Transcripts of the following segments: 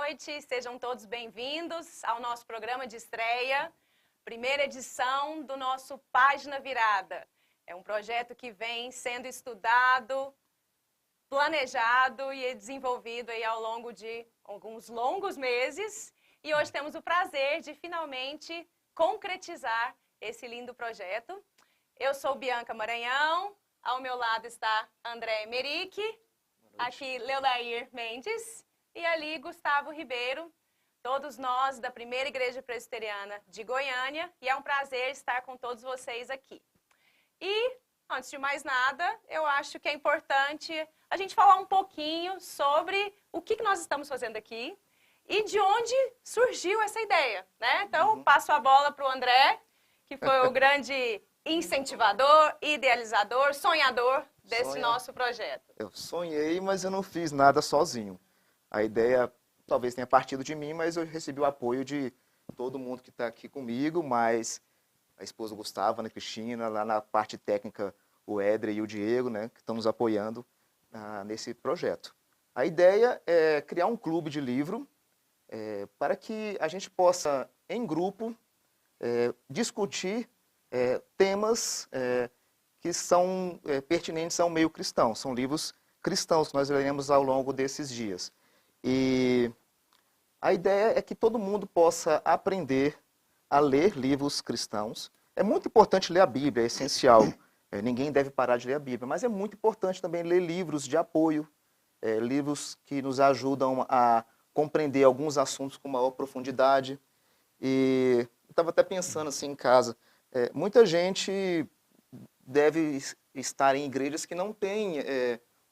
noite, sejam todos bem-vindos ao nosso programa de estreia, primeira edição do nosso Página Virada. É um projeto que vem sendo estudado, planejado e desenvolvido aí ao longo de alguns longos meses. E hoje temos o prazer de finalmente concretizar esse lindo projeto. Eu sou Bianca Maranhão, ao meu lado está André Emerick, aqui Leodair Mendes e ali Gustavo Ribeiro, todos nós da Primeira Igreja Presbiteriana de Goiânia, e é um prazer estar com todos vocês aqui. E, antes de mais nada, eu acho que é importante a gente falar um pouquinho sobre o que nós estamos fazendo aqui e de onde surgiu essa ideia, né? Então, passo a bola para o André, que foi o grande incentivador, idealizador, sonhador desse nosso projeto. Eu sonhei, mas eu não fiz nada sozinho. A ideia talvez tenha partido de mim, mas eu recebi o apoio de todo mundo que está aqui comigo, mas a esposa Gustavo, a Cristina, lá na parte técnica o Éder e o Diego, né, que estão nos apoiando nesse projeto. A ideia é criar um clube de livro para que a gente possa, em grupo, discutir temas que são pertinentes ao meio cristão. São livros cristãos que nós leremos ao longo desses dias. E a ideia é que todo mundo possa aprender a ler livros cristãos. É muito importante ler a Bíblia, é essencial. Ninguém deve parar de ler a Bíblia, mas é muito importante também ler livros de apoio, livros que nos ajudam a compreender alguns assuntos com maior profundidade. E eu estava até pensando assim em casa, muita gente deve estar em igrejas que não têm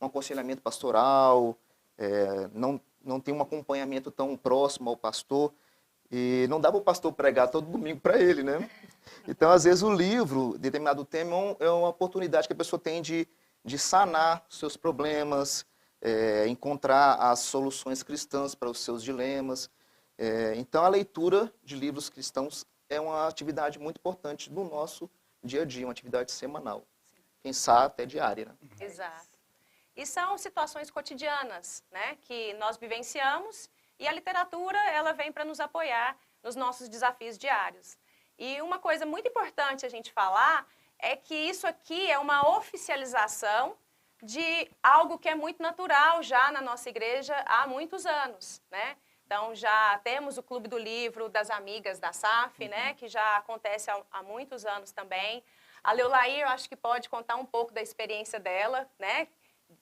um aconselhamento pastoral, não tem um acompanhamento tão próximo ao pastor, e não dá para o pastor pregar todo domingo para ele, né? Então, às vezes, o livro, determinado tema, é uma oportunidade que a pessoa tem de sanar seus problemas, encontrar as soluções cristãs para os seus dilemas. Então, a leitura de livros cristãos é uma atividade muito importante no nosso dia a dia, uma atividade semanal. Quem sabe até diária, né? Exato. E são situações cotidianas, né, que nós vivenciamos, e a literatura ela vem para nos apoiar nos nossos desafios diários. E uma coisa muito importante a gente falar é que isso aqui é uma oficialização de algo que é muito natural já na nossa igreja há muitos anos, né? Então já temos o Clube do Livro das Amigas da SAF, né, que já acontece há muitos anos também. A Leolair, eu acho que pode contar um pouco da experiência dela, né,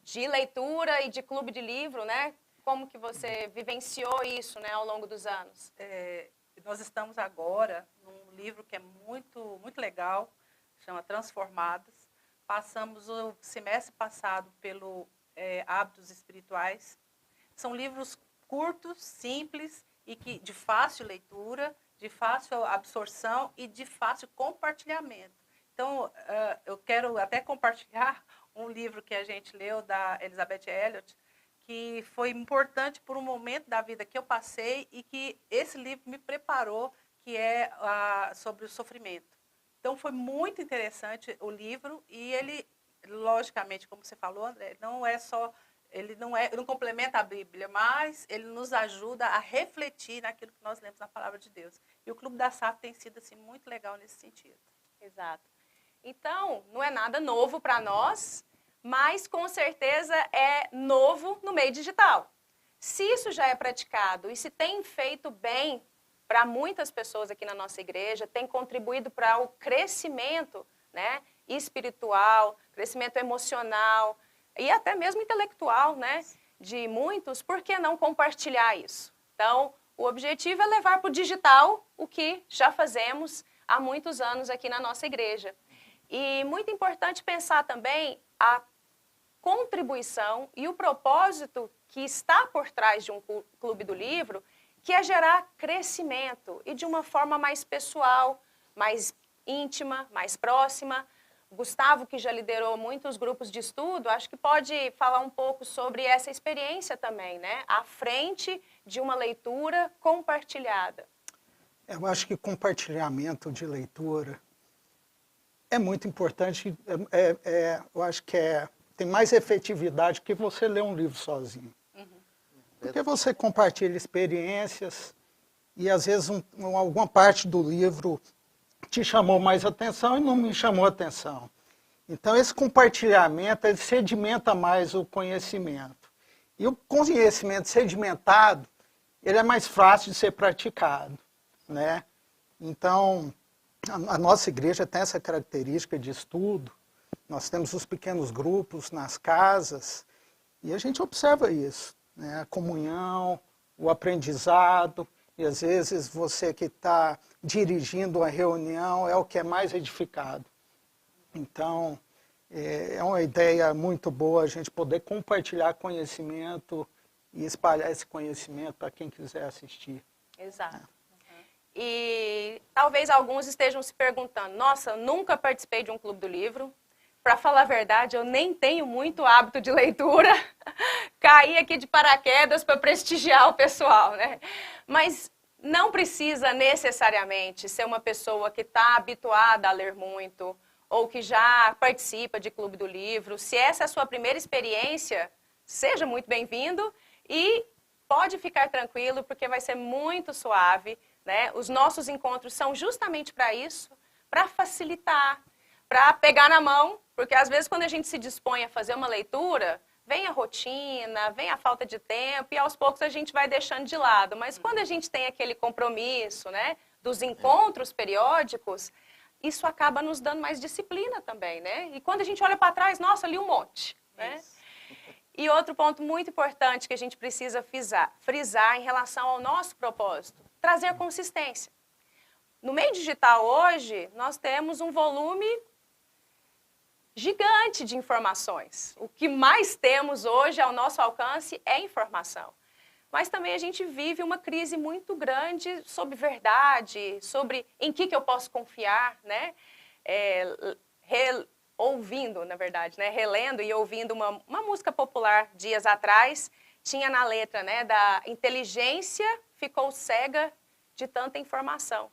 de leitura e de clube de livro, né? Como que você vivenciou isso, né, ao longo dos anos? Nós estamos agora num livro que é muito, muito legal, chama Transformadas. Passamos o semestre passado pelo Hábitos Espirituais. São livros curtos, simples e que de fácil leitura, de fácil absorção e de fácil compartilhamento. Então, eu quero até compartilhar um livro que a gente leu da Elizabeth Elliot, que foi importante por um momento da vida que eu passei e que esse livro me preparou, que é sobre o sofrimento. Então, foi muito interessante o livro e ele, logicamente, como você falou, André, ele não complementa a Bíblia, mas ele nos ajuda a refletir naquilo que nós lemos na Palavra de Deus. E o Clube da SAF tem sido assim, muito legal nesse sentido. Exato. Então, não é nada novo para nós, mas com certeza é novo no meio digital. Se isso já é praticado e se tem feito bem para muitas pessoas aqui na nossa igreja, tem contribuído para o crescimento, né, espiritual, crescimento emocional e até mesmo intelectual, né, de muitos, por que não compartilhar isso? Então, o objetivo é levar para o digital o que já fazemos há muitos anos aqui na nossa igreja. E muito importante pensar também a contribuição e o propósito que está por trás de um clube do livro, que é gerar crescimento e de uma forma mais pessoal, mais íntima, mais próxima. Gustavo, que já liderou muitos grupos de estudo, acho que pode falar um pouco sobre essa experiência também, né? À frente de uma leitura compartilhada. Eu acho que compartilhamento de leitura é muito importante, eu acho que tem mais efetividade que você ler um livro sozinho. Porque você compartilha experiências e às vezes alguma parte do livro te chamou mais atenção e não me chamou atenção. Então esse compartilhamento, ele sedimenta mais o conhecimento. E o conhecimento sedimentado, ele é mais fácil de ser praticado, né? Então, a nossa igreja tem essa característica de estudo. Nós temos os pequenos grupos nas casas e a gente observa isso, né? A comunhão, o aprendizado, e às vezes você que está dirigindo uma reunião é o que é mais edificado. Então, é uma ideia muito boa a gente poder compartilhar conhecimento e espalhar esse conhecimento para quem quiser assistir. Exato. E talvez alguns estejam se perguntando, nossa, eu nunca participei de um clube do livro. Para falar a verdade, eu nem tenho muito hábito de leitura. Caí aqui de paraquedas para prestigiar o pessoal, né? Mas não precisa necessariamente ser uma pessoa que está habituada a ler muito ou que já participa de clube do livro. Se essa é a sua primeira experiência, seja muito bem-vindo e pode ficar tranquilo porque vai ser muito suave, né? Os nossos encontros são justamente para isso, para facilitar, para pegar na mão, porque às vezes quando a gente se dispõe a fazer uma leitura, vem a rotina, vem a falta de tempo e aos poucos a gente vai deixando de lado. Mas quando a gente tem aquele compromisso, né, dos encontros periódicos, isso acaba nos dando mais disciplina também, né? E quando a gente olha para trás, nossa, li um monte, né? E outro ponto muito importante que a gente precisa frisar em relação ao nosso propósito, trazer consistência. No meio digital hoje, nós temos um volume gigante de informações. O que mais temos hoje ao nosso alcance é informação. Mas também a gente vive uma crise muito grande sobre verdade, sobre em que eu posso confiar, né? Ouvindo, na verdade, né? Relendo e ouvindo uma música popular dias atrás, tinha na letra, né, da inteligência ficou cega de tanta informação.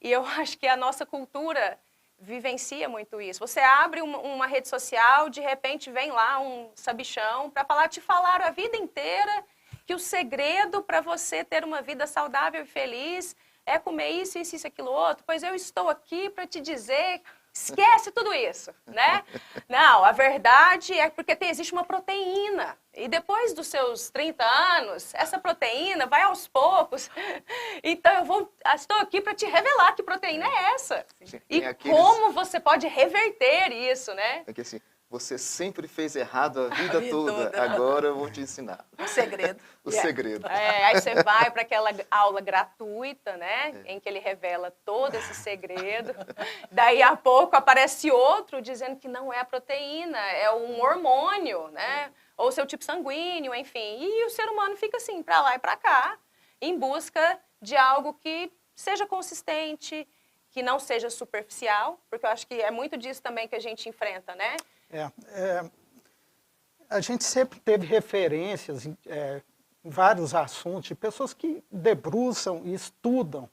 E eu acho que a nossa cultura vivencia muito isso. Você abre uma rede social, de repente vem lá um sabichão para te falar a vida inteira que o segredo para você ter uma vida saudável e feliz é comer isso, isso, isso, aquilo, outro. Pois eu estou aqui para te dizer, esquece tudo isso, né? Não, a verdade é porque existe uma proteína. E depois dos seus 30 anos, essa proteína vai aos poucos. Então, estou aqui para te revelar que proteína é essa. Sim, e aqueles... como você pode reverter isso, né? É que assim, você sempre fez errado a vida toda, toda. Agora eu vou te ensinar. O segredo. O segredo. Aí você vai para aquela aula gratuita, né? Em que ele revela todo esse segredo. Daí a pouco aparece outro dizendo que não é a proteína, é um hormônio, né? Ou seu tipo sanguíneo, enfim. E o ser humano fica assim, para lá e para cá, em busca de algo que seja consistente, que não seja superficial, porque eu acho que é muito disso também que a gente enfrenta, né? A gente sempre teve referências em vários assuntos de pessoas que debruçam e estudam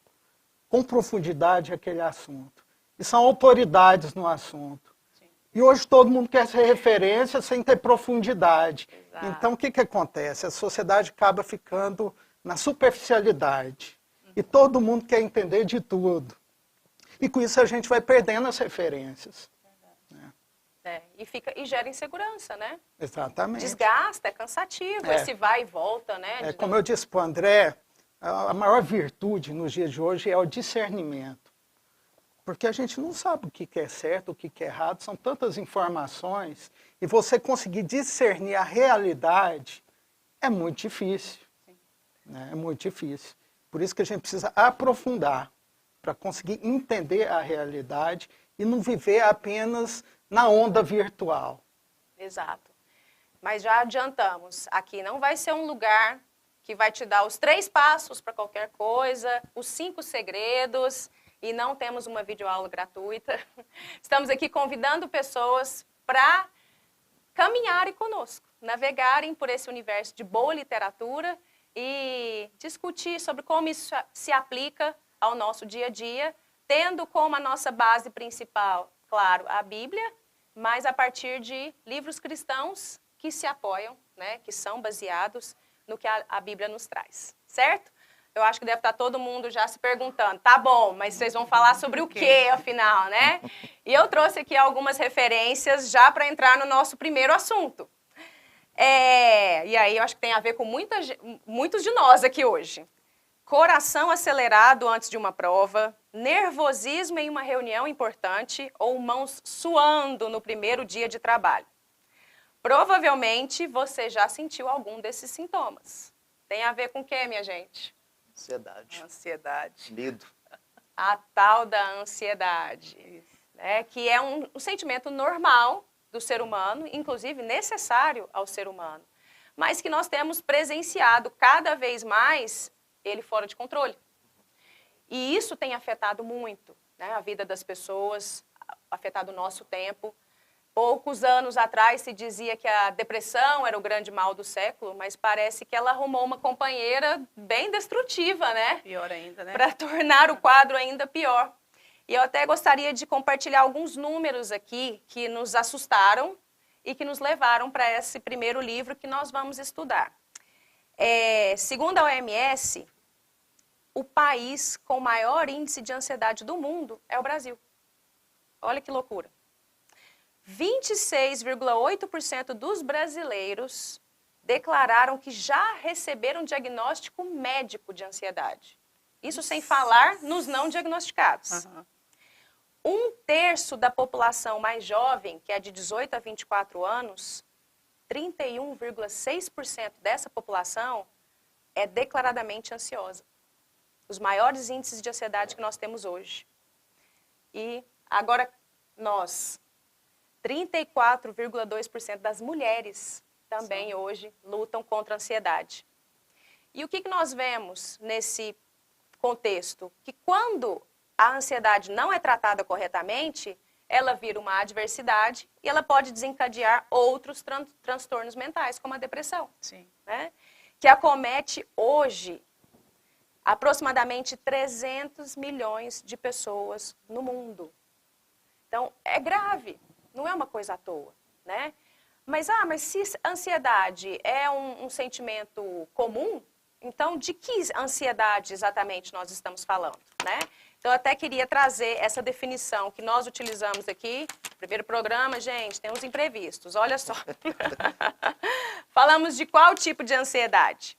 com profundidade aquele assunto. E são autoridades no assunto. Sim. E hoje todo mundo quer ser referência sem ter profundidade. Exato. Então o que acontece? A sociedade acaba ficando na superficialidade. E todo mundo quer entender de tudo. E com isso a gente vai perdendo as referências. E gera insegurança, né? Exatamente. Desgasta, é cansativo, esse vai e volta, né? Como eu disse para o André, a maior virtude nos dias de hoje é o discernimento. Porque a gente não sabe o que é certo, o que é errado, são tantas informações, e você conseguir discernir a realidade é muito difícil. Né? É muito difícil. Por isso que a gente precisa aprofundar, para conseguir entender a realidade e não viver apenas na onda virtual. Exato. Mas já adiantamos, aqui não vai ser um lugar que vai te dar os 3 passos para qualquer coisa, os 5 segredos, e não temos uma videoaula gratuita. Estamos aqui convidando pessoas para caminharem conosco, navegarem por esse universo de boa literatura e discutir sobre como isso se aplica ao nosso dia a dia, tendo como a nossa base principal, claro, a Bíblia, mas a partir de livros cristãos que se apoiam, né, que são baseados no que a Bíblia nos traz, certo? Eu acho que deve estar todo mundo já se perguntando, tá bom, mas vocês vão falar sobre o quê, afinal, né? E eu trouxe aqui algumas referências já para entrar no nosso primeiro assunto. E aí eu acho que tem a ver com muitos de nós aqui hoje. Coração acelerado antes de uma prova, nervosismo em uma reunião importante ou mãos suando no primeiro dia de trabalho. Provavelmente você já sentiu algum desses sintomas. Tem a ver com o quê, minha gente? Ansiedade. Ansiedade. Medo. A tal da ansiedade, né? Que é um sentimento normal do ser humano, inclusive necessário ao ser humano, mas que nós temos presenciado cada vez mais ele fora de controle. E isso tem afetado muito, né, a vida das pessoas, afetado o nosso tempo. Poucos anos atrás se dizia que a depressão era o grande mal do século, mas parece que ela arrumou uma companheira bem destrutiva, né? Pior ainda, né? Para tornar o quadro ainda pior. E eu até gostaria de compartilhar alguns números aqui que nos assustaram e que nos levaram para esse primeiro livro que nós vamos estudar. Segundo a OMS, o país com maior índice de ansiedade do mundo é o Brasil. Olha que loucura. 26,8% dos brasileiros declararam que já receberam diagnóstico médico de ansiedade. Isso sem falar nos não diagnosticados. Uhum. 1/3 da população mais jovem, que é de 18 a 24 anos, 31,6% dessa população é declaradamente ansiosa. Os maiores índices de ansiedade que nós temos hoje. E agora nós, 34,2% das mulheres também hoje lutam contra a ansiedade. E o que nós vemos nesse contexto? Que quando a ansiedade não é tratada corretamente, ela vira uma adversidade e ela pode desencadear outros transtornos mentais, como a depressão. Sim. Né? Que acomete hoje aproximadamente 300 milhões de pessoas no mundo. Então, é grave, não é uma coisa à toa, né? Mas se ansiedade é um sentimento comum, então de que ansiedade exatamente nós estamos falando, né? Então, eu até queria trazer essa definição que nós utilizamos aqui. Primeiro programa, gente, tem uns imprevistos, olha só. Falamos de qual tipo de ansiedade?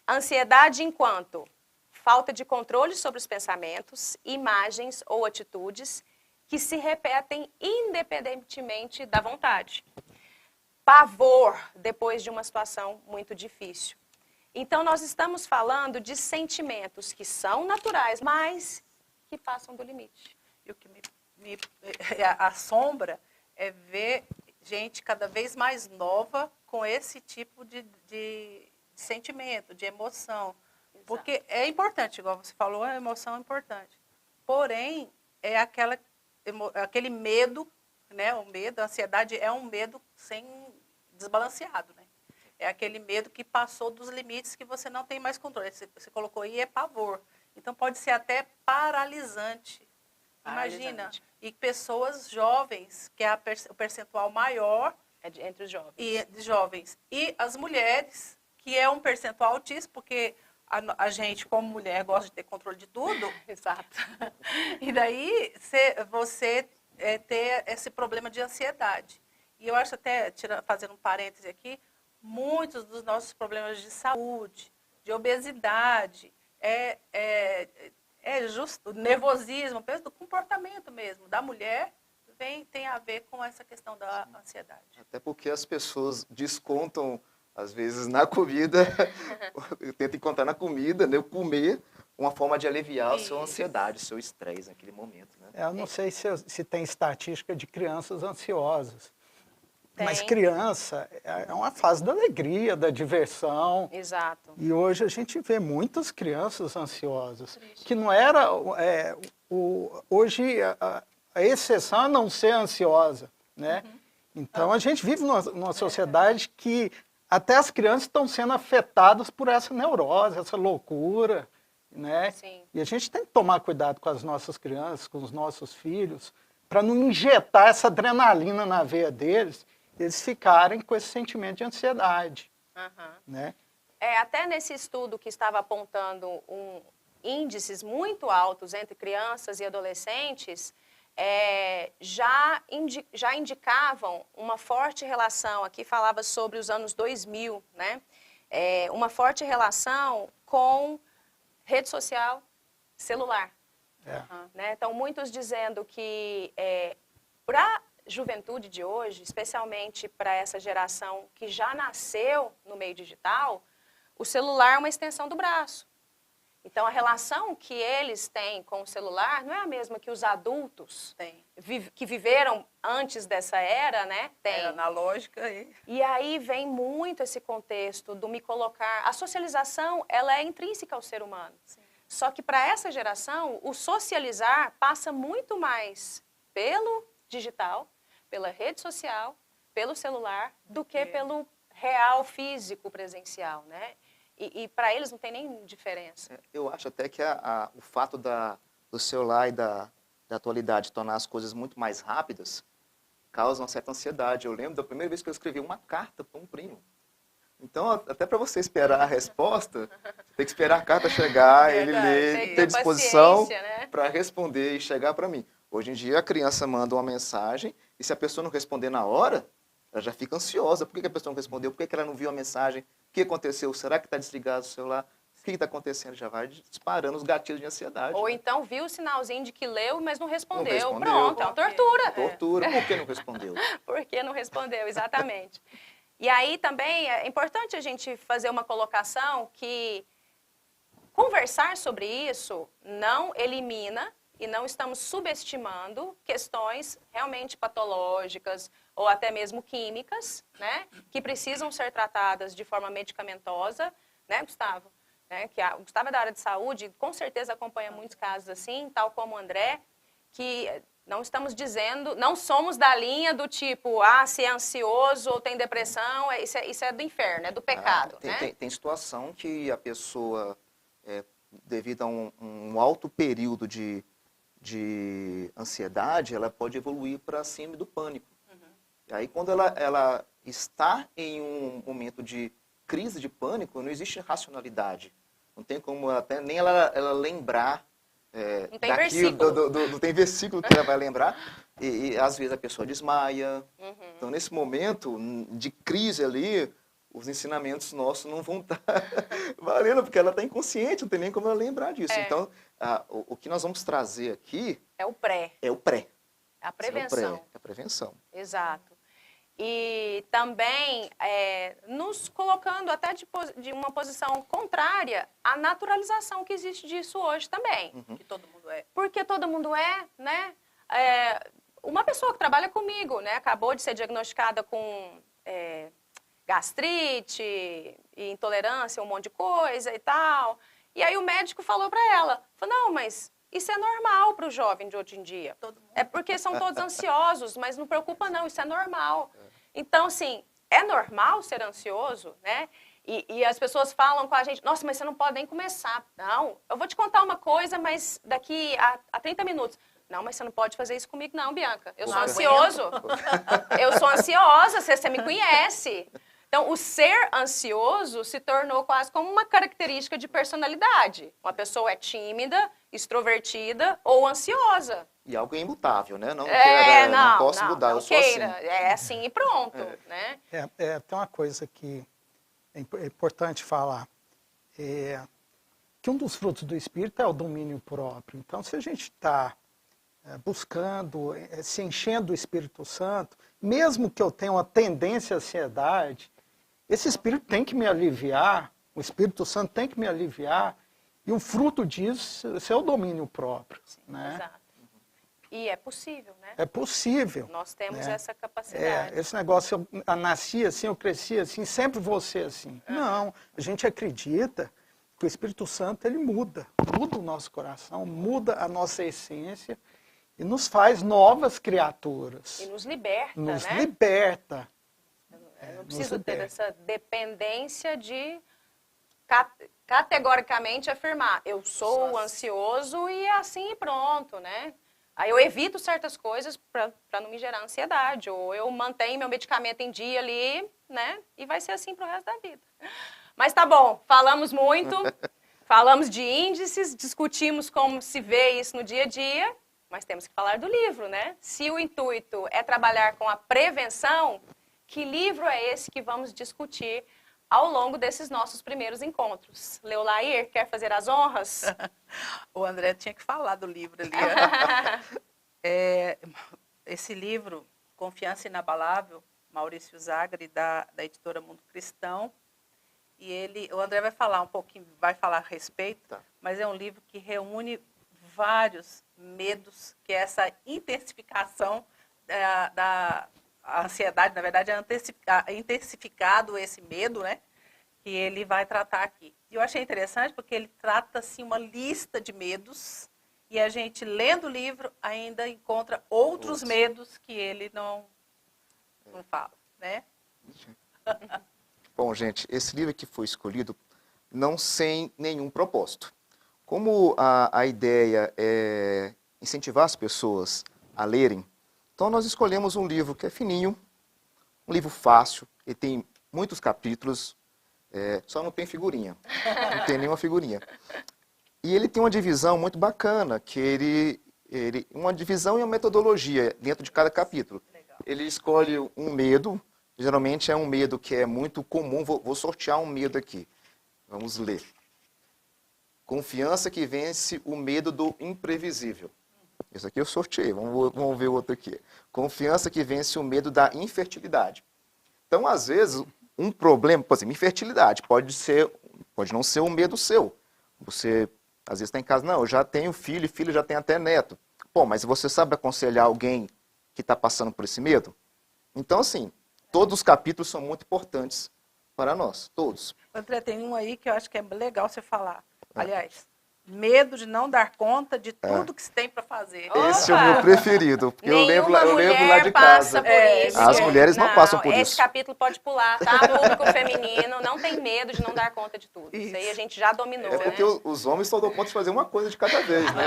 Ansiedade enquanto falta de controle sobre os pensamentos, imagens ou atitudes que se repetem independentemente da vontade. Pavor depois de uma situação muito difícil. Então, nós estamos falando de sentimentos que são naturais, mas que passam do limite. E o que me assombra é ver gente cada vez mais nova com esse tipo de sentimento, de emoção. Exato. Porque é importante, igual você falou, a emoção é importante. Porém, é aquele medo, né? O medo, a ansiedade é um medo desbalanceado, né? É aquele medo que passou dos limites que você não tem mais controle. Você colocou aí, é pavor. Então, pode ser até paralisante. Imagina. E pessoas jovens, que é o percentual maior... entre os jovens. De jovens. E as mulheres, que é um percentual altíssimo, porque a gente, como mulher, gosta de ter controle de tudo. Exato. E daí, você ter esse problema de ansiedade. E eu acho até, fazendo um parêntese aqui, muitos dos nossos problemas de saúde, de obesidade, justo, nervosismo, do comportamento mesmo da mulher, tem a ver com essa questão da ansiedade. Até porque as pessoas descontam, às vezes, na comida, tentam encontrar na comida, né, comer, uma forma de aliviar a sua ansiedade, o seu estresse naquele momento. Né? Eu não sei se tem estatística de crianças ansiosas. Tem. Mas criança é uma fase da alegria, da diversão. Exato. E hoje a gente vê muitas crianças ansiosas. Triste. Que não era... hoje a exceção é não ser ansiosa, né? Uhum. Então a gente vive numa sociedade que até as crianças estão sendo afetadas por essa neurose, essa loucura, né? Sim. E a gente tem que tomar cuidado com as nossas crianças, com os nossos filhos, para não injetar essa adrenalina na veia deles, eles ficarem com esse sentimento de ansiedade. né? Até nesse estudo que estava apontando índices muito altos entre crianças e adolescentes, já indicavam uma forte relação, aqui falava sobre os anos 2000, né? Uma forte relação com rede social, celular. Né? Então, muitos dizendo que para a juventude de hoje, especialmente para essa geração que já nasceu no meio digital, o celular é uma extensão do braço. Então, a relação que eles têm com o celular não é a mesma que os adultos que viveram antes dessa era, né? Era analógica. E aí vem muito esse contexto do me colocar... A socialização, ela é intrínseca ao ser humano. Sim. Só que para essa geração, o socializar passa muito mais pelo digital, pela rede social, pelo celular, do que pelo real, físico, presencial, né? E para eles não tem nem diferença. Eu acho até que o fato do celular e da atualidade tornar as coisas muito mais rápidas causa uma certa ansiedade. Eu lembro da primeira vez que eu escrevi uma carta para um primo. Então, até para você esperar a resposta, você tem que esperar a carta chegar, ele ler, ter disposição para responder e chegar para mim. Hoje em dia, a criança manda uma mensagem e se a pessoa não responder na hora, ela já fica ansiosa. Por que a pessoa não respondeu? Por que ela não viu a mensagem? O que aconteceu? Será que está desligado o celular? O que está acontecendo? Já vai disparando os gatilhos de ansiedade. Ou então viu o sinalzinho de que leu, mas não respondeu. Pronto, é uma tortura. Tortura. Por que não respondeu? Por que não respondeu, exatamente. E aí também é importante a gente fazer uma colocação que conversar sobre isso não elimina e não estamos subestimando questões realmente patológicas ou até mesmo químicas, né, que precisam ser tratadas de forma medicamentosa, né, Gustavo? Que o Gustavo é da área de saúde, com certeza acompanha muitos casos assim, tal como o André, que não estamos dizendo, não somos da linha do tipo, se é ansioso ou tem depressão, isso é do inferno, é do pecado. Tem situação que a pessoa, devido a um alto período de ansiedade, ela pode evoluir para a síndrome do pânico. E aí, quando ela está em um momento de crise de pânico, não existe racionalidade. Não tem como nem ela lembrar não tem versículo. Não tem versículo que ela vai lembrar. E às vezes a pessoa desmaia. Então, nesse momento de crise ali, os ensinamentos nossos não vão estar valendo, porque ela está inconsciente, não tem nem como ela lembrar disso. Então, o que nós vamos trazer aqui... É o pré. É o pré. É a prevenção. É a prevenção. Exato. E também nos colocando até de uma posição contrária à naturalização que existe disso hoje também. Que todo mundo é. Porque todo mundo né? Uma pessoa que trabalha comigo, né, acabou de ser diagnosticada com gastrite, e intolerância, um monte de coisa e tal. E aí o médico falou para ela, não, mas isso é normal para o jovem de hoje em dia. É porque são todos ansiosos, mas não preocupa não, isso é normal. Então, assim, é normal ser ansioso, né? E as pessoas falam com a gente, nossa, mas você não pode nem começar. Não, eu vou te contar uma coisa, mas daqui a 30 minutos. Não, mas você não pode fazer isso comigo não, Bianca. Eu sou ansioso. Eu sou ansiosa, você me conhece. Então, o ser ansioso se tornou quase como uma característica de personalidade. Uma pessoa é tímida, extrovertida ou ansiosa. E algo é imutável, né? Não posso mudar, eu sou queira. assim. É assim e pronto, né? Tem uma coisa que é importante falar. Que um dos frutos do Espírito é o domínio próprio. Então, se a gente está buscando, se enchendo do Espírito Santo, mesmo que eu tenha uma tendência à ansiedade, esse Espírito tem que me aliviar, o Espírito Santo tem que me aliviar, e um fruto disso é o domínio próprio. Sim, né? Exato. E é possível, né? É possível. Nós temos essa capacidade. Esse negócio, eu nasci assim, eu cresci assim, sempre vou ser assim. Não, a gente acredita que o Espírito Santo, ele muda o nosso coração, muda a nossa essência e nos faz novas criaturas. E nos liberta, Nos né? liberta. Não precisa ter essa dependência de categoricamente afirmar, eu sou ansioso e assim pronto, né? Aí eu evito certas coisas para não me gerar ansiedade, ou eu mantenho meu medicamento em dia ali, né? E vai ser assim pro resto da vida. Mas tá bom, falamos muito, falamos de índices, discutimos como se vê isso no dia a dia, mas temos que falar do livro, né? Se o intuito é trabalhar com a prevenção, que livro é esse que vamos discutir ao longo desses nossos primeiros encontros? Leolair, quer fazer as honras? O André tinha que falar do livro ali. Esse livro, Confiança Inabalável, Maurício Zagre, da editora Mundo Cristão. E o André vai falar um pouquinho, vai falar a respeito, Tá. Mas é um livro que reúne vários medos, que é essa intensificação da ansiedade, na verdade, é intensificado esse medo, né? Que ele vai tratar aqui. E eu achei interessante porque ele trata assim, uma lista de medos, e a gente, lendo o livro, ainda encontra outros medos que ele não fala, né? Bom, gente, esse livro aqui foi escolhido não sem nenhum propósito. Como a ideia é incentivar as pessoas a lerem, então nós escolhemos um livro que é fininho, um livro fácil, ele tem muitos capítulos, só não tem figurinha, não tem nenhuma figurinha. E ele tem uma divisão muito bacana, que uma divisão e uma metodologia dentro de cada capítulo. Ele escolhe um medo, geralmente é um medo que é muito comum, vou sortear um medo aqui. Vamos ler. Confiança que vence o medo do imprevisível. Isso aqui eu sorteei, vamos ver o outro aqui. Confiança que vence o medo da infertilidade. Então, às vezes, um problema, por exemplo, infertilidade, pode não ser um medo seu. Você, às vezes, está em casa, não, eu já tenho filho, filho já tem até neto. Pô, mas você sabe aconselhar alguém que está passando por esse medo? Então, assim, todos os capítulos são muito importantes para nós, todos. André, tem um aí que eu acho que é legal você falar. Aliás, medo de não dar conta de tudo que se tem para fazer. Esse é o meu preferido, porque eu levo lá de passa casa. por isso. As mulheres não passam por Esse isso. capítulo pode pular, tá? Público feminino não tem medo de não dar conta de tudo. Isso aí a gente já dominou, É porque né? os homens só dão conta de fazer uma coisa de cada vez, né?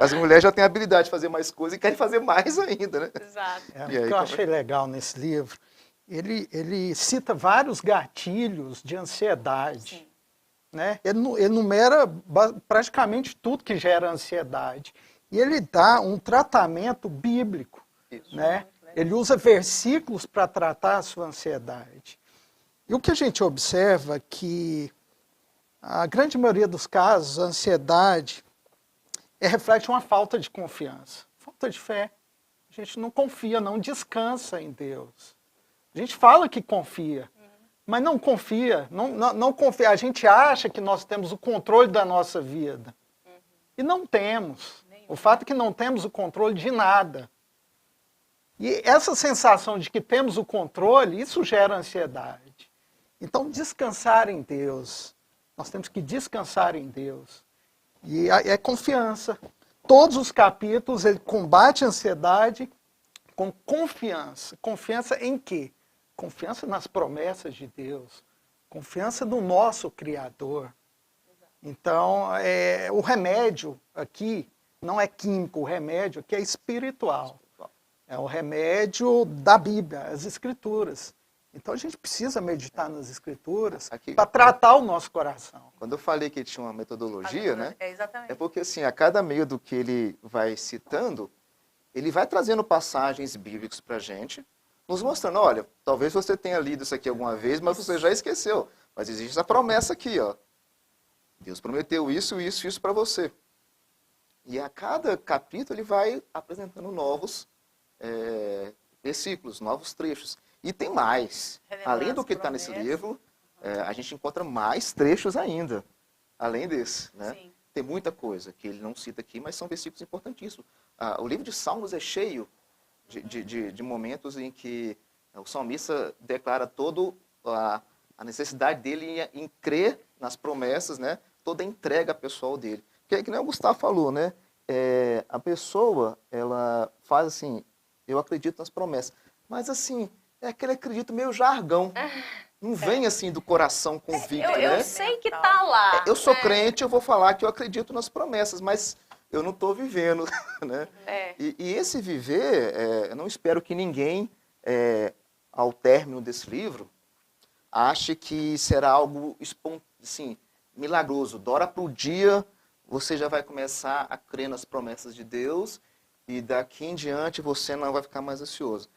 As mulheres já têm a habilidade de fazer mais coisas e querem fazer mais ainda, né? Exato. E O aí, que eu como é? achei legal nesse livro, ele cita vários gatilhos de ansiedade. Sim. Né? Ele enumera praticamente tudo que gera ansiedade. E ele dá um tratamento bíblico. Isso. Né? Ele usa versículos para tratar a sua ansiedade. E o que a gente observa é que a grande maioria dos casos, a ansiedade reflete uma falta de confiança, falta de fé. A gente não confia, não descansa em Deus. A gente fala que confia, mas não confia, não confia. A gente acha que nós temos o controle da nossa vida. E não temos. O fato é que não temos o controle de nada. E essa sensação de que temos o controle, isso gera ansiedade. Então, descansar em Deus. Nós temos que descansar em Deus. E é confiança. Todos os capítulos, ele combate a ansiedade com confiança. Confiança em quê? Confiança nas promessas de Deus, confiança no nosso Criador. Então, o remédio aqui não é químico, o remédio aqui é espiritual. É o remédio da Bíblia, as Escrituras. Então, a gente precisa meditar nas Escrituras para tratar o nosso coração. Quando eu falei que tinha uma metodologia, né? Exatamente. É porque, assim, a cada medo que ele vai citando, ele vai trazendo passagens bíblicas para a gente, nos mostrando, olha, talvez você tenha lido isso aqui alguma vez, mas você já esqueceu. Mas existe essa promessa aqui, ó. Deus prometeu isso para você. E a cada capítulo ele vai apresentando novos versículos, novos trechos. E tem mais. Além do que está nesse livro, a gente encontra mais trechos ainda, além desse, né? Sim. Tem muita coisa que ele não cita aqui, mas são versículos importantíssimos. O livro de Salmos é cheio de momentos em que o salmista declara toda a necessidade dele em crer nas promessas, né? Toda a entrega pessoal dele. Porque, que nem o Gustavo falou, né? A pessoa, ela faz assim, eu acredito nas promessas. Mas assim, é aquele acredito meio jargão. Não vem assim do coração convicto, né? Eu sei que tá lá. Eu sou crente, eu vou falar que eu acredito nas promessas, mas eu não estou vivendo, né? E esse viver, eu não espero que ninguém, ao término desse livro, ache que será algo assim, milagroso. Da hora para o dia, você já vai começar a crer nas promessas de Deus e daqui em diante você não vai ficar mais ansioso.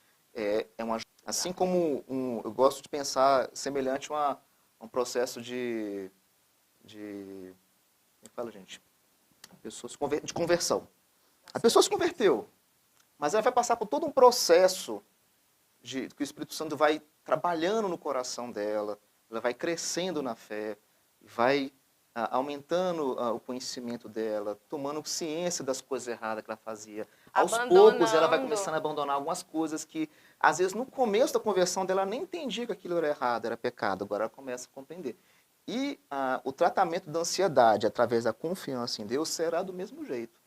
Assim como eu gosto de pensar semelhante a um processo de como fala, gente? De conversão. A pessoa se converteu, mas ela vai passar por todo um processo que o Espírito Santo vai trabalhando no coração dela, ela vai crescendo na fé, vai aumentando o conhecimento dela, tomando ciência das coisas erradas que ela fazia. Aos poucos ela vai começando a abandonar algumas coisas que, às vezes, no começo da conversão dela, ela nem entendia que aquilo era errado, era pecado. Agora ela começa a compreender. E o tratamento da ansiedade, através da confiança em Deus, será do mesmo jeito.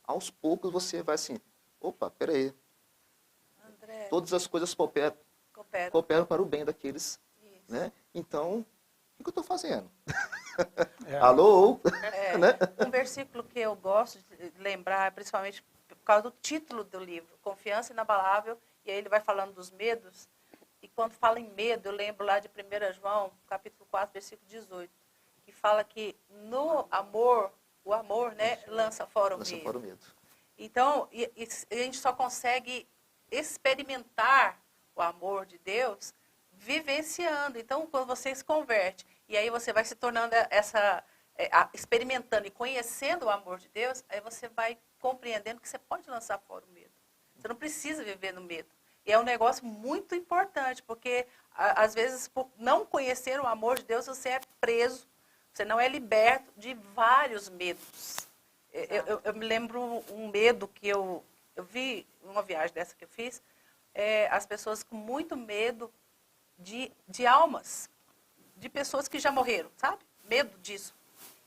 Aos poucos você vai assim, opa, peraí. André, todas as coisas cooperam para o bem daqueles. Né? Então, o que eu estou fazendo? Alô? Né? Um versículo que eu gosto de lembrar, principalmente por causa do título do livro, Confiança Inabalável, e aí ele vai falando dos medos. E quando fala em medo, eu lembro lá de 1 João, capítulo 4, versículo 18, que fala que no amor, o amor, né, lança fora o medo. Então, a gente só consegue experimentar o amor de Deus vivenciando. Então, quando você se converte, e aí você vai se tornando experimentando e conhecendo o amor de Deus, aí você vai compreendendo que você pode lançar fora o medo. Você não precisa viver no medo. E é um negócio muito importante, porque às vezes, por não conhecer o amor de Deus, você é preso, você não é liberto de vários medos. Eu me lembro um medo que eu vi, uma viagem dessa que eu fiz, as pessoas com muito medo de almas, de pessoas que já morreram, sabe? Medo disso.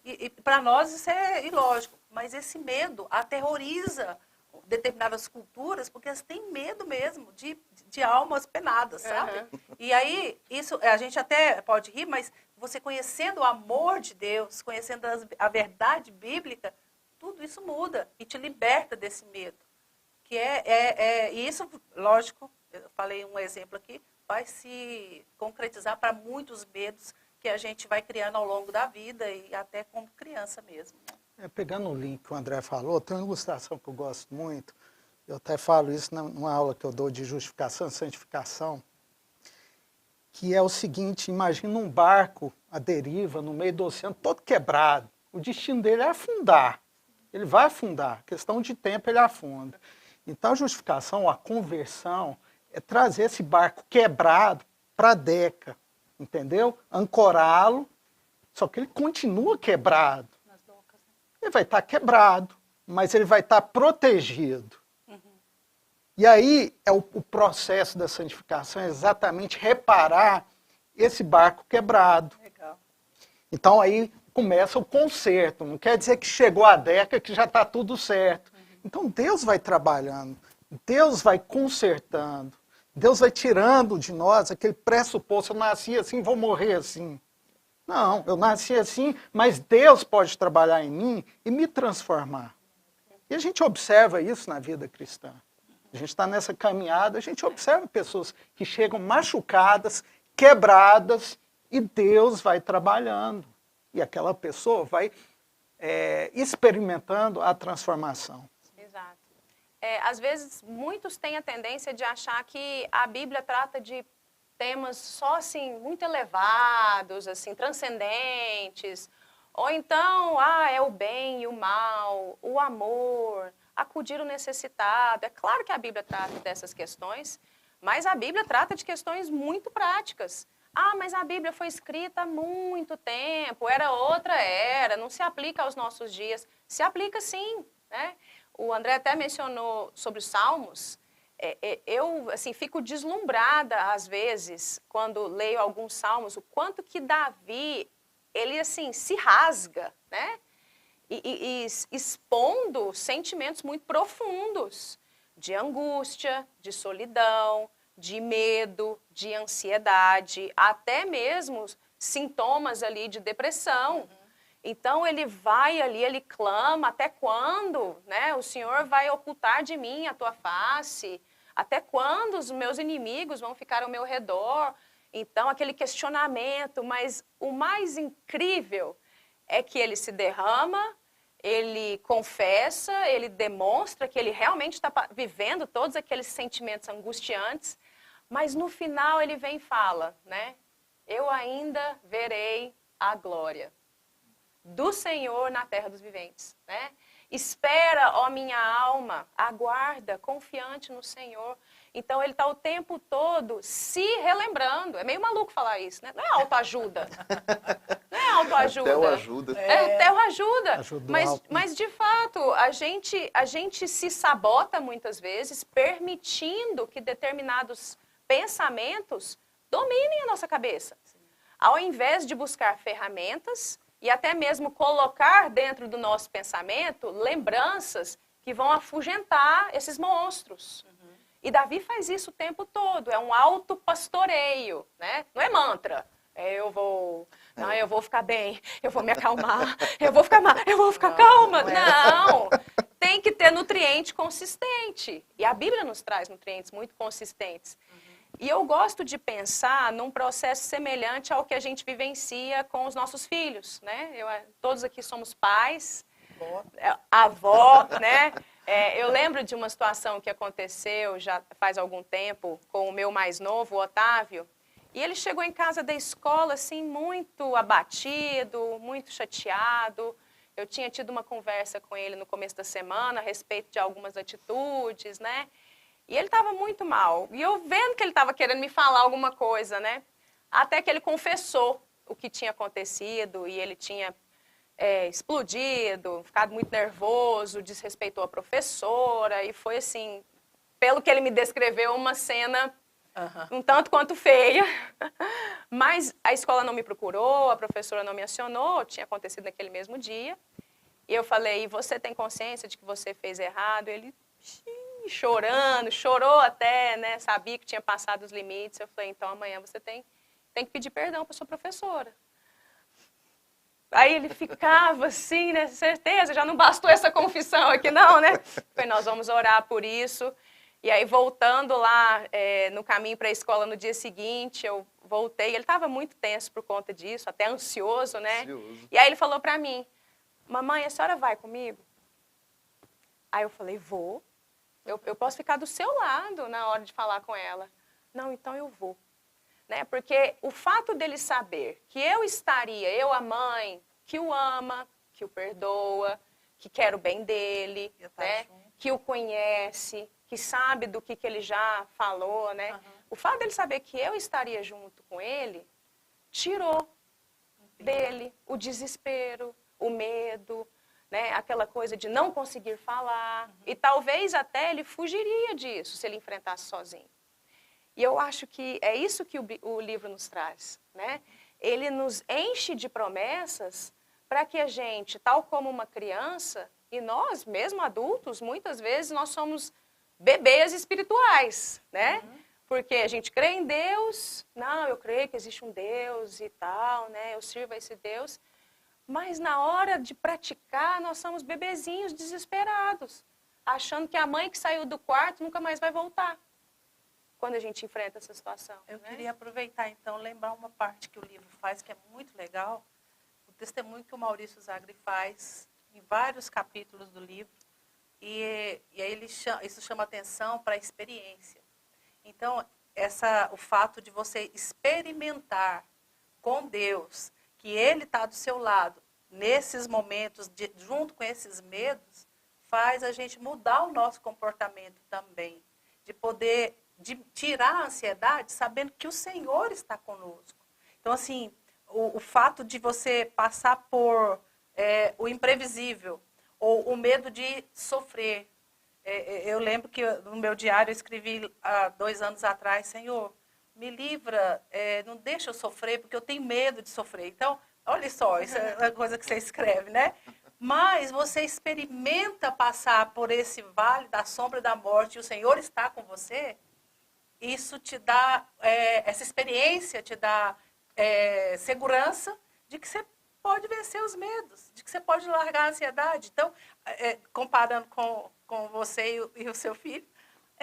E para nós isso é ilógico, mas esse medo aterroriza determinadas culturas, porque elas têm medo mesmo de almas penadas, sabe? Uhum. E aí, isso a gente até pode rir, mas você conhecendo o amor de Deus, conhecendo a verdade bíblica, tudo isso muda e te liberta desse medo. Que e isso, lógico, eu falei um exemplo aqui, vai se concretizar para muitos medos que a gente vai criando ao longo da vida e até como criança mesmo, né? Pegando o link que o André falou, tem uma ilustração que eu gosto muito, eu até falo isso numa aula que eu dou de justificação e santificação, que é o seguinte: imagina um barco à deriva, no meio do oceano, todo quebrado. O destino dele é afundar. Ele vai afundar. Questão de tempo, ele afunda. Então, a justificação, a conversão, é trazer esse barco quebrado para a Deca, entendeu? Ancorá-lo, só que ele continua quebrado. Ele vai estar quebrado, mas ele vai estar protegido. Uhum. E aí, o processo da santificação é exatamente reparar esse barco quebrado. Legal. Então, aí começa o conserto. Não quer dizer que chegou a Deca que já está tudo certo. Uhum. Então, Deus vai trabalhando, Deus vai consertando, Deus vai tirando de nós aquele pressuposto: eu nasci assim, vou morrer assim. Não, eu nasci assim, mas Deus pode trabalhar em mim e me transformar. E a gente observa isso na vida cristã. A gente está nessa caminhada, a gente observa pessoas que chegam machucadas, quebradas, e Deus vai trabalhando. E aquela pessoa vai experimentando a transformação. Exato. Às vezes, muitos têm a tendência de achar que a Bíblia trata de temas só assim muito elevados, assim transcendentes, ou então é o bem e o mal, o amor, acudir o necessitado. É claro que a Bíblia trata dessas questões, mas a Bíblia trata de questões muito práticas. Mas a Bíblia foi escrita há muito tempo, era outra era, não se aplica aos nossos dias. Se aplica sim, né? O André até mencionou sobre os Salmos. Eu assim, fico deslumbrada, às vezes, quando leio alguns salmos, o quanto que Davi, ele assim, se rasga, né? E expondo sentimentos muito profundos de angústia, de solidão, de medo, de ansiedade, até mesmo sintomas ali de depressão. Uhum. Então, ele vai ali, ele clama: até quando, né? O Senhor vai ocultar de mim a tua face? Até quando os meus inimigos vão ficar ao meu redor? Então, aquele questionamento, mas o mais incrível é que ele se derrama, ele confessa, ele demonstra que ele realmente está vivendo todos aqueles sentimentos angustiantes, mas no final ele vem e fala, né? Eu ainda verei a glória do Senhor na terra dos viventes, né? Espera, ó minha alma, aguarda, confiante no Senhor. Então ele está o tempo todo se relembrando. É meio maluco falar isso, né? Não é autoajuda. Não é autoajuda. Até o ajuda. Até o ajuda. Ajuda Mas de fato, a gente se sabota muitas vezes, permitindo que determinados pensamentos dominem a nossa cabeça. Ao invés de buscar ferramentas e até mesmo colocar dentro do nosso pensamento lembranças que vão afugentar esses monstros. E Davi faz isso o tempo todo, é um autopastoreio, né? Não é mantra. Eu vou ficar bem, eu vou me acalmar, eu vou ficar calma. Não, tem que ter nutriente consistente. E a Bíblia nos traz nutrientes muito consistentes. E eu gosto de pensar num processo semelhante ao que a gente vivencia com os nossos filhos, né? Todos aqui somos pais, avó, né? Eu lembro de uma situação que aconteceu já faz algum tempo com o meu mais novo, o Otávio, e ele chegou em casa da escola assim muito abatido, muito chateado. Eu tinha tido uma conversa com ele no começo da semana a respeito de algumas atitudes, né? E ele estava muito mal. E eu vendo que ele estava querendo me falar alguma coisa, né? Até que ele confessou o que tinha acontecido e ele tinha explodido, ficado muito nervoso, desrespeitou a professora e foi assim, pelo que ele me descreveu, uma cena um tanto quanto feia. Mas a escola não me procurou, a professora não me acionou, tinha acontecido naquele mesmo dia. E eu falei, e você tem consciência de que você fez errado? Ele chorando, chorou até, né? Sabia que tinha passado os limites. Eu falei, então amanhã você tem que pedir perdão para sua professora. Aí ele ficava assim, né? Certeza, já não bastou essa confissão aqui não, né? Falei, nós vamos orar por isso. E aí voltando lá no caminho para a escola no dia seguinte, eu voltei. Ele estava muito tenso por conta disso, até ansioso, né? Ansioso. E aí ele falou para mim, mamãe, a senhora vai comigo? Aí eu falei, vou. Eu posso ficar do seu lado na hora de falar com ela. Não, então eu vou. Né? Porque o fato dele saber que eu estaria, eu, a mãe, que o ama, que o perdoa, que quer o bem dele, né? Que o conhece, que sabe do que ele já falou, né? O fato dele saber que eu estaria junto com ele, tirou dele o desespero, o medo, né? Aquela coisa de não conseguir falar. E talvez até ele fugiria disso se ele enfrentasse sozinho. E eu acho que é isso que o livro nos traz, né? Ele nos enche de promessas para que a gente, tal como uma criança, e nós, mesmo adultos, muitas vezes nós somos bebês espirituais, né? Porque a gente crê em Deus, não, eu creio que existe um Deus e tal, né? Eu sirvo a esse Deus. Mas na hora de praticar, nós somos bebezinhos desesperados, achando que a mãe que saiu do quarto nunca mais vai voltar. Quando a gente enfrenta essa situação. Eu queria aproveitar, então, lembrar uma parte que o livro faz, que é muito legal, o testemunho que o Maurício Zagri faz em vários capítulos do livro, e aí isso chama atenção para a experiência. Então, o fato de você experimentar com Deus, que Ele está do seu lado, nesses momentos, junto com esses medos, faz a gente mudar o nosso comportamento também, de poder de tirar a ansiedade sabendo que o Senhor está conosco. Então, assim, o fato de você passar por o imprevisível ou o medo de sofrer. Eu lembro que no meu diário eu escrevi há 2 anos atrás, Senhor, me livra, não deixa eu sofrer, porque eu tenho medo de sofrer. Então, olha só, isso é uma coisa que você escreve, né? Mas você experimenta passar por esse vale da sombra da morte e o Senhor está com você. Isso te dá, essa experiência te dá segurança de que você pode vencer os medos, de que você pode largar a ansiedade. Então, comparando com você e o seu filho,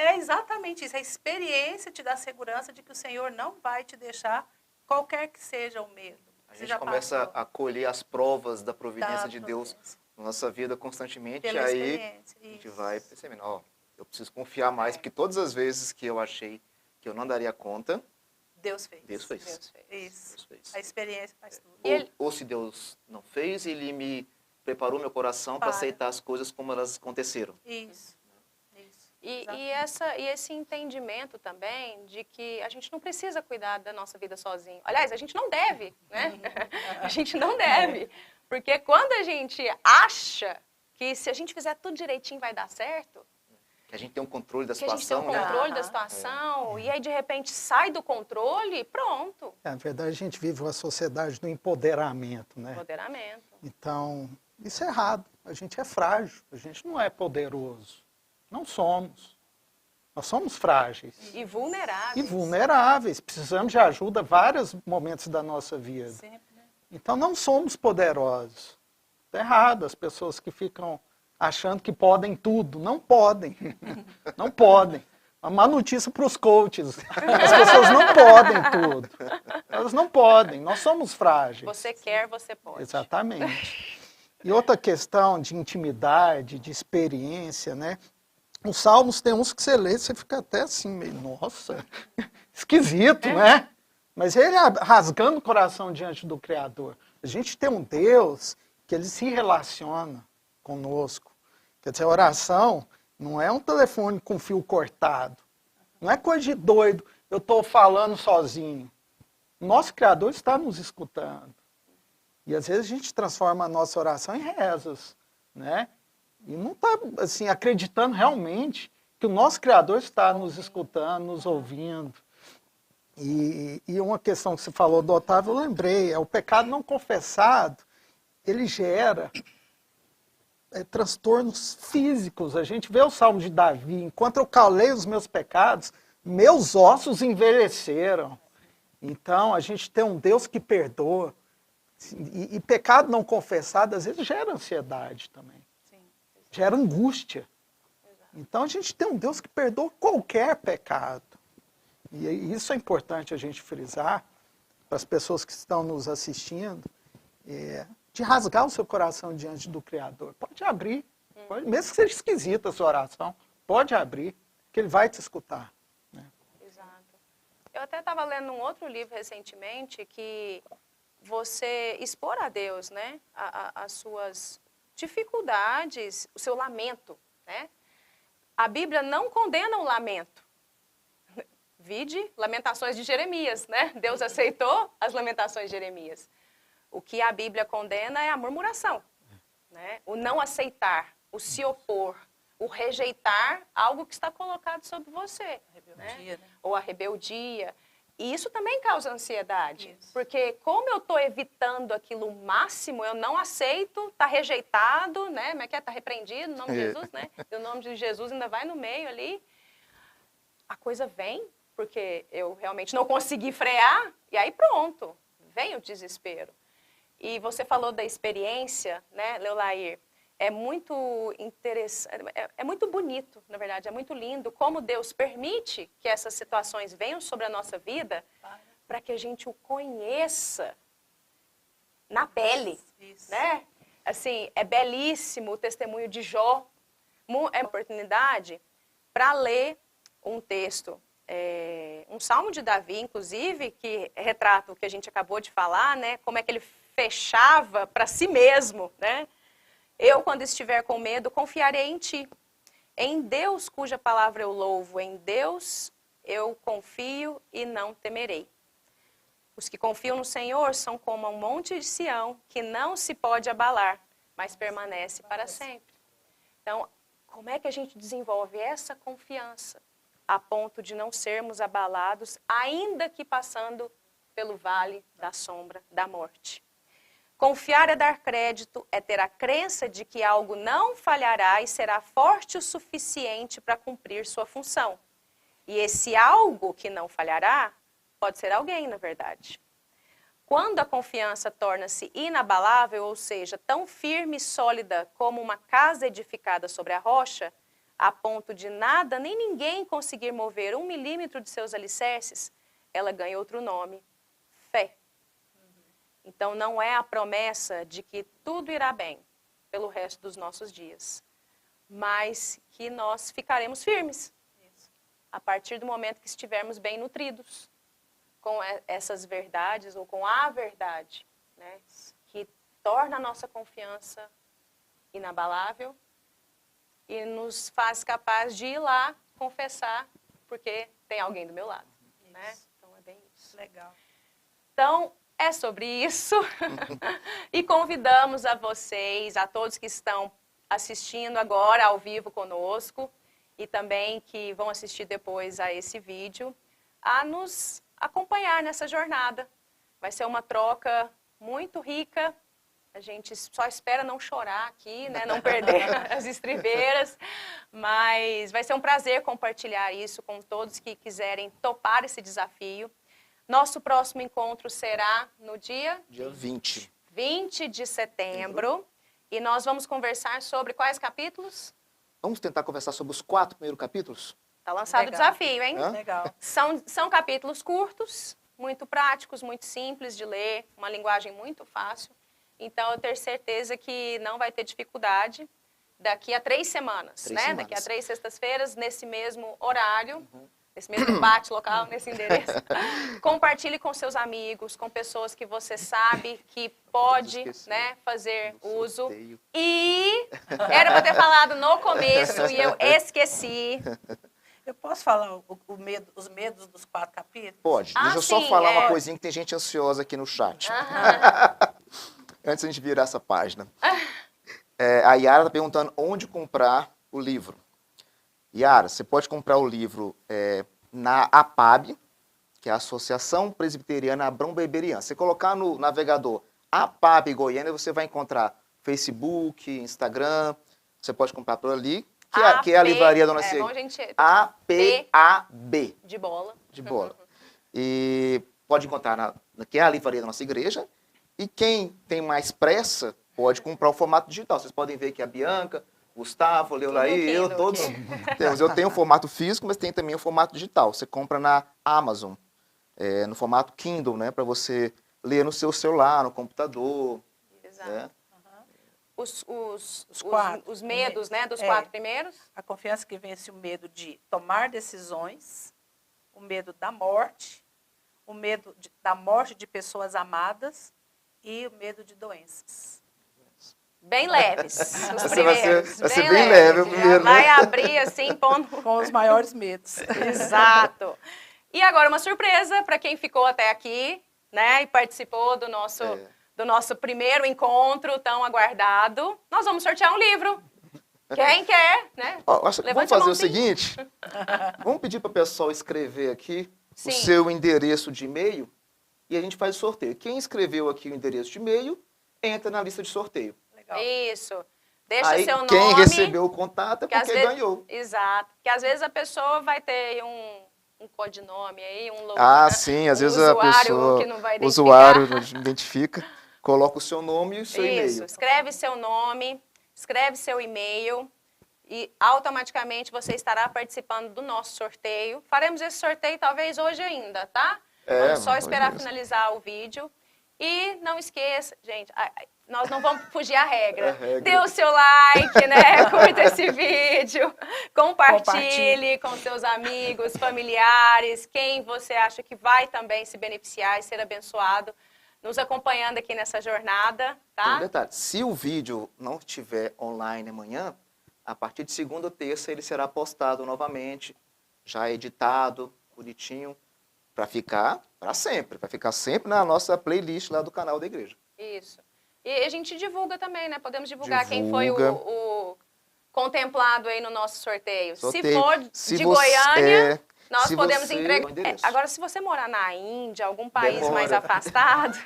É exatamente isso. A experiência te dá segurança de que o Senhor não vai te deixar, qualquer que seja o medo. A Você gente já começa passou a colher as provas da providência da de Deus providência. na nossa vida constantemente, e Pela aí experiência. a gente Isso. vai percebendo, ó, eu preciso confiar mais, É. porque todas as vezes que eu achei que eu não daria conta, Deus fez. Deus fez. Deus fez. Isso. Deus fez. A experiência faz tudo. E ele- Ou se Deus não fez, Ele me preparou meu coração para Para. aceitar as coisas como elas aconteceram. Isso. Isso. E Exatamente. esse entendimento também de que a gente não precisa cuidar da nossa vida sozinho. Aliás, a gente não deve, né? A gente não deve. Porque quando a gente acha que se a gente fizer tudo direitinho vai dar certo, Que a gente tem um controle da que a gente tem situação, o né? controle da Aham. situação, e aí de repente sai do controle, pronto. Na verdade, a gente vive uma sociedade do empoderamento, né? Empoderamento. Então, isso é errado. A gente é frágil, a gente não é poderoso. Não somos. Nós somos frágeis E vulneráveis. e vulneráveis. Precisamos de ajuda em vários momentos da nossa vida. Sempre, né? Então, não somos poderosos. Está errado as pessoas que ficam achando que podem tudo. Não podem. Não podem. Uma má notícia para os coaches. As pessoas não podem tudo. Elas não podem. Nós somos frágeis. Você quer, você pode. Exatamente. E outra questão de intimidade, de experiência, né? Os salmos tem uns que você lê, você fica até assim, meio, nossa, esquisito, né? Mas ele rasgando o coração diante do Criador. A gente tem um Deus que ele se relaciona conosco. Quer dizer, a oração não é um telefone com fio cortado. Não é coisa de doido, eu estou falando sozinho. O nosso Criador está nos escutando. E às vezes a gente transforma a nossa oração em rezas, né? E não está assim, acreditando realmente que o nosso Criador está nos escutando, nos ouvindo. E uma questão que você falou do Otávio, eu lembrei, é o pecado não confessado, ele gera transtornos físicos. A gente vê o Salmo de Davi, enquanto eu calei os meus pecados, meus ossos envelheceram. Então, a gente tem um Deus que perdoa. E pecado não confessado, às vezes, gera ansiedade também. Sim. Gera angústia. Então, a gente tem um Deus que perdoa qualquer pecado. E isso é importante a gente frisar para as pessoas que estão nos assistindo, de rasgar o seu coração diante do Criador. Pode abrir. Mesmo que seja esquisita a sua oração, pode abrir, que Ele vai te escutar. Exato. Eu até estava lendo um outro livro recentemente que você expor a Deus, né, as suas dificuldades, o seu lamento, né? A Bíblia não condena o lamento. Vide Lamentações de Jeremias, né? Deus aceitou as Lamentações de Jeremias. O que a Bíblia condena é a murmuração, né? O não aceitar, o se opor, o rejeitar algo que está colocado sobre você. Rebeldia, né? Ou a rebeldia. E isso também causa ansiedade. Isso. Porque como eu estou evitando aquilo máximo, eu não aceito, está rejeitado, né? Como é que é? Está repreendido no nome de Jesus, né? E o nome de Jesus ainda vai no meio ali. A coisa vem, porque eu realmente não consegui frear, e aí pronto, vem o desespero. E você falou da experiência, né, Leolair? É muito interessante, é muito bonito, na verdade, é muito lindo como Deus permite que essas situações venham sobre a nossa vida para que a gente o conheça na pele, Isso. né? Assim, é belíssimo o testemunho de Jó. É uma oportunidade para ler um texto, um salmo de Davi, inclusive, que retrata o que a gente acabou de falar, né? Como é que ele fechava para si mesmo, né? Eu, quando estiver com medo, confiarei em ti. Em Deus, cuja palavra eu louvo, em Deus eu confio e não temerei. Os que confiam no Senhor são como um monte de Sião, que não se pode abalar, mas permanece para sempre. Então, como é que a gente desenvolve essa confiança a ponto de não sermos abalados, ainda que passando pelo vale da sombra da morte? Confiar é dar crédito, é ter a crença de que algo não falhará e será forte o suficiente para cumprir sua função. E esse algo que não falhará pode ser alguém, na verdade. Quando a confiança torna-se inabalável, ou seja, tão firme e sólida como uma casa edificada sobre a rocha, a ponto de nada nem ninguém conseguir mover 1 milímetro de seus alicerces, ela ganha outro nome, fé. Então não é a promessa de que tudo irá bem pelo resto dos nossos dias, mas que nós ficaremos firmes a partir do momento que estivermos bem nutridos com essas verdades ou com a verdade, né, que torna a nossa confiança inabalável e nos faz capaz de ir lá confessar, porque tem alguém do meu lado. Né? Então é bem isso. Legal. Então é sobre isso. E convidamos a vocês, a todos que estão assistindo agora ao vivo conosco e também que vão assistir depois a esse vídeo, a nos acompanhar nessa jornada. Vai ser uma troca muito rica. A gente só espera não chorar aqui, né? Não perder as estribeiras, mas vai ser um prazer compartilhar isso com todos que quiserem topar esse desafio. Nosso próximo encontro será no dia 20 de setembro. E nós vamos conversar sobre quais capítulos? Vamos tentar conversar sobre os 4 primeiros capítulos? Está lançado o desafio, hein? Legal. São capítulos curtos, muito práticos, muito simples de ler, uma linguagem muito fácil. Então, eu tenho certeza que não vai ter dificuldade daqui a 3 semanas, né? Daqui a 3 sextas-feiras, nesse mesmo horário, nesse mesmo bate-local, nesse endereço. Compartilhe com seus amigos, com pessoas que você sabe que pode, né, fazer uso. E era para ter falado no começo e eu esqueci. Eu posso falar os medos dos 4 capítulos? Pode. Deixa eu só falar uma coisinha que tem gente ansiosa aqui no chat. Antes de a gente virar essa página. A Yara está perguntando onde comprar o livro. Yara, você pode comprar o livro na APAB, que é a Associação Presbiteriana Abrão Beberiana. Se você colocar no navegador APAB Goiânia, você vai encontrar Facebook, Instagram. Você pode comprar por ali, que é a livraria Dona Celi. APAB. De bola. De bola. E pode encontrar que é a livraria da nossa igreja. E quem tem mais pressa pode comprar o formato digital. Vocês podem ver que a Bianca, Gustavo, Leolaí, eu, todos temos. Eu tenho o formato físico, mas tem também o formato digital. Você compra na Amazon, no formato Kindle, né? Para você ler no seu celular, no computador. Exato. Né? Os medos, né, dos 4 primeiros? A confiança que vence o medo de tomar decisões, o medo da morte, o medo da morte de pessoas amadas e o medo de doenças. Bem leves, os Vai primeiros. ser bem leve o primeiro, né? Vai abrir assim, pondo... Com os maiores medos. Exato. E agora uma surpresa para quem ficou até aqui, né, e participou do nosso primeiro encontro tão aguardado. Nós vamos sortear um livro. Quem quer, né? Vamos fazer o seguinte, vamos pedir para o pessoal escrever aqui o seu endereço de e-mail e a gente faz o sorteio. Quem escreveu aqui o endereço de e-mail, entra na lista de sorteio. Legal. Isso. Deixa Aí, seu nome. Quem recebeu o contato é porque ganhou. Exato. Porque às vezes a pessoa vai ter um codinome aí, um logo. Sim, às vezes a pessoa, que não vai o usuário não identifica, coloca o seu nome e o seu e-mail. Isso, escreve seu nome, escreve seu e-mail e automaticamente você estará participando do nosso sorteio. Faremos esse sorteio talvez hoje ainda, tá? Vamos só esperar finalizar o vídeo. E não esqueça, gente, nós não vamos fugir à regra. Dê o seu like, né? Curta esse vídeo, compartilhe com seus amigos, familiares, quem você acha que vai também se beneficiar e ser abençoado, nos acompanhando aqui nessa jornada, tá? Tem um detalhe, se o vídeo não estiver online amanhã, a partir de segunda ou terça ele será postado novamente, já editado, bonitinho, para ficar para sempre, para ficar sempre na nossa playlist lá do canal da igreja. Isso. E a gente divulga também, né? Podemos divulgar quem foi o contemplado aí no nosso sorteio. Se for de Goiânia, nós podemos entregar. Agora, se você morar na Índia, algum país mais afastado,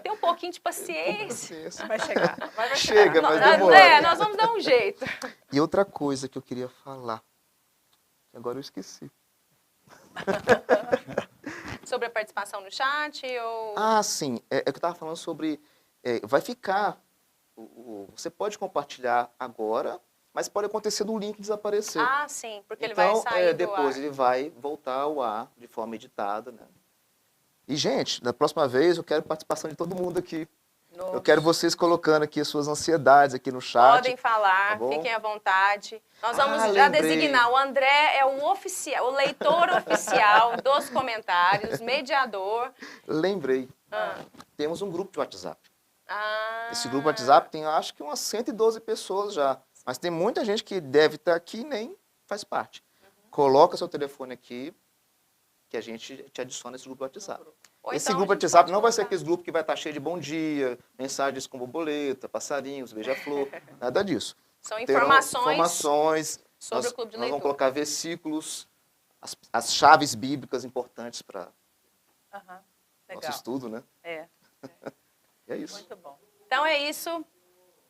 tem um pouquinho de paciência. Vai chegar. Vai Chega, mas demora. Nós vamos dar um jeito. E outra coisa que eu queria falar, que agora eu esqueci. Sobre a participação no chat? Ou... Sim. É que eu estava falando sobre... vai ficar... Você pode compartilhar agora mas pode acontecer do link desaparecer. Ah, sim, porque Então, ele vai sair do depois ar. ele vai voltar ao ar de forma editada, né? E, gente, da próxima vez eu quero participação de todo mundo aqui. Eu quero vocês colocando aqui as suas ansiedades aqui no chat. Podem falar, tá bom? fiquem à vontade. Nós vamos já lembrei. designar. O André é o oficial, o leitor oficial dos comentários, mediador. Lembrei. Ah. Temos um grupo de WhatsApp. Ah, Esse grupo WhatsApp tem, acho que umas 112 pessoas já. Mas tem muita gente que deve estar aqui e nem faz parte. Coloca seu telefone aqui, que a gente te adiciona esse grupo WhatsApp. ou Esse então a grupo gente WhatsApp pode não vai ser colocar. aqueles grupos que vai estar cheio de bom dia, mensagens com borboleta, passarinhos, beija-flor, nada disso. São Terão informações sobre nós, o Clube de nós Leitura. vamos colocar versículos, as chaves bíblicas importantes para Aham, nosso legal. estudo, né? É, E é isso. muito bom. Então é isso.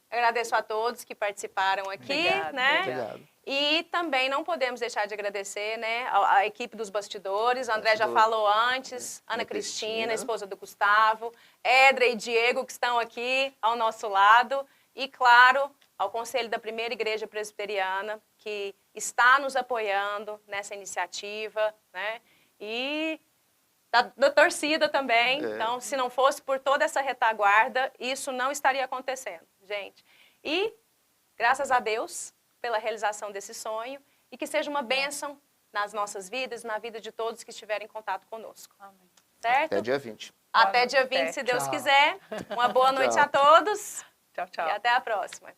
Agradeço a todos que participaram aqui, Obrigada, né? Obrigado. E também não podemos deixar de agradecer, né, a equipe dos bastidores. A André já Bastidores. falou antes, Ana Ana Cristina, Cristina. esposa do Gustavo, Edra e Diego, que estão aqui ao nosso lado. E, claro, ao Conselho da Primeira Igreja Presbiteriana, que está nos apoiando nessa iniciativa, né? E da torcida também. É. Então, se não fosse por toda essa retaguarda, isso não estaria acontecendo, gente. E, graças a Deus, pela realização desse sonho, e que seja uma bênção nas nossas vidas, na vida de todos que estiverem em contato conosco. Amém. Certo? Até dia 20. Até dia Até. 20, se Deus Tchau. quiser. Uma boa noite Tchau. a todos Tchau, tchau. e até a próxima.